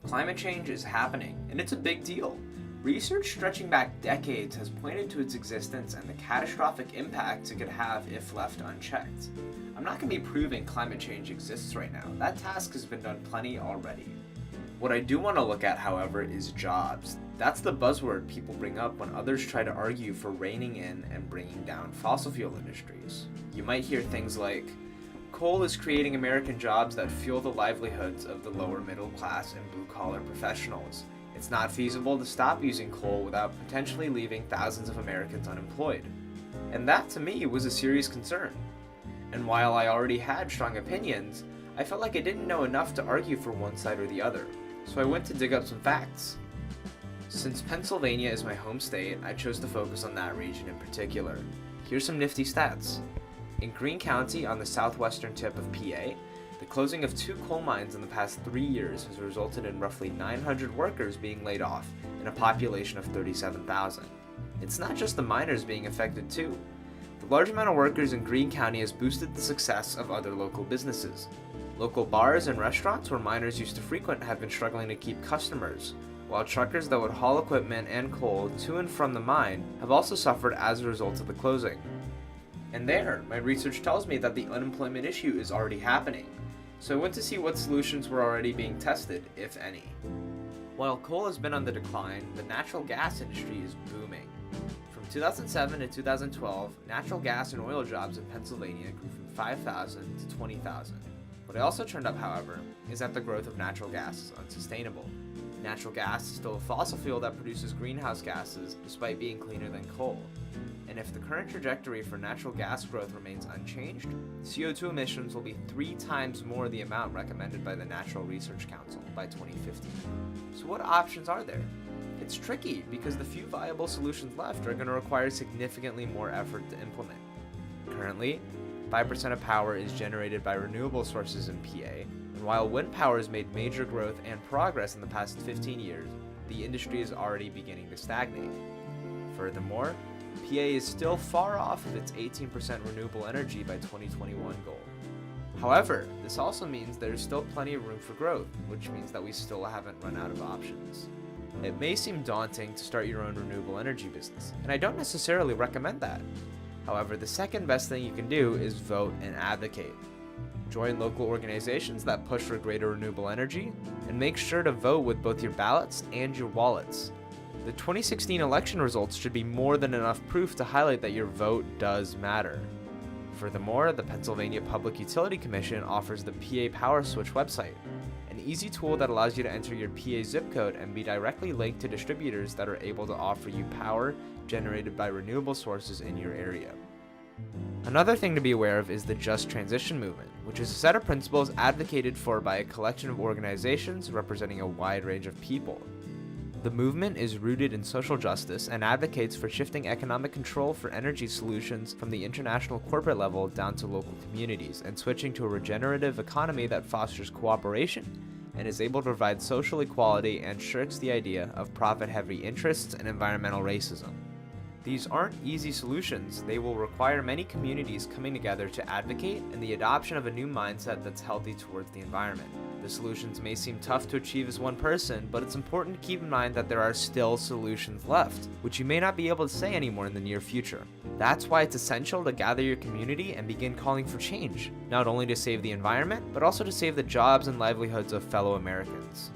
Climate change is happening, and it's a big deal. Research stretching back decades has pointed to its existence and the catastrophic impacts it could have if left unchecked. I'm not going to be proving climate change exists right now. That task has been done plenty already. What I do want to look at, however, is jobs. That's the buzzword people bring up when others try to argue for reining in and bringing down fossil fuel industries. You might hear things like, coal is creating American jobs that fuel the livelihoods of the lower middle class and blue-collar professionals. It's not feasible to stop using coal without potentially leaving thousands of Americans unemployed. And that, to me, was a serious concern. And while I already had strong opinions, I felt like I didn't know enough to argue for one side or the other. So I went to dig up some facts. Since Pennsylvania is my home state, I chose to focus on that region in particular. Here's some nifty stats. In Greene County, on the southwestern tip of PA, the closing of 2 coal mines in the past 3 years has resulted in roughly 900 workers being laid off in a population of 37,000. It's not just the miners being affected too. The large amount of workers in Greene County has boosted the success of other local businesses. Local bars and restaurants where miners used to frequent have been struggling to keep customers, while truckers that would haul equipment and coal to and from the mine have also suffered as a result of the closing. And there, my research tells me that the unemployment issue is already happening, so I went to see what solutions were already being tested, if any. While coal has been on the decline, the natural gas industry is booming. From 2007 to 2012, natural gas and oil jobs in Pennsylvania grew from 5,000 to 20,000. What I also turned up, however, is that the growth of natural gas is unsustainable. Natural gas is still a fossil fuel that produces greenhouse gases despite being cleaner than coal. And if the current trajectory for natural gas growth remains unchanged, CO2 emissions will be 3 times more the amount recommended by the Natural Research Council by 2050. So what options are there? It's tricky because the few viable solutions left are going to require significantly more effort to implement. Currently, 5% of power is generated by renewable sources in PA, and while wind power has made major growth and progress in the past 15 years, the industry is already beginning to stagnate. Furthermore, PA is still far off of its 18% renewable energy by 2021 goal. However, this also means there's still plenty of room for growth, which means that we still haven't run out of options. It may seem daunting to start your own renewable energy business, and I don't necessarily recommend that. However, the second best thing you can do is vote and advocate. Join local organizations that push for greater renewable energy, and make sure to vote with both your ballots and your wallets. The 2016 election results should be more than enough proof to highlight that your vote does matter. Furthermore, the Pennsylvania Public Utility Commission offers the PA Power Switch website, an easy tool that allows you to enter your PA zip code and be directly linked to distributors that are able to offer you power generated by renewable sources in your area. Another thing to be aware of is the Just Transition movement, which is a set of principles advocated for by a collection of organizations representing a wide range of people. The movement is rooted in social justice and advocates for shifting economic control for energy solutions from the international corporate level down to local communities and switching to a regenerative economy that fosters cooperation and is able to provide social equality and shirks the idea of profit-heavy interests and environmental racism. These aren't easy solutions. They will require many communities coming together to advocate and the adoption of a new mindset that's healthy towards the environment. The solutions may seem tough to achieve as one person, but it's important to keep in mind that there are still solutions left, which you may not be able to say anymore in the near future. That's why it's essential to gather your community and begin calling for change, not only to save the environment, but also to save the jobs and livelihoods of fellow Americans.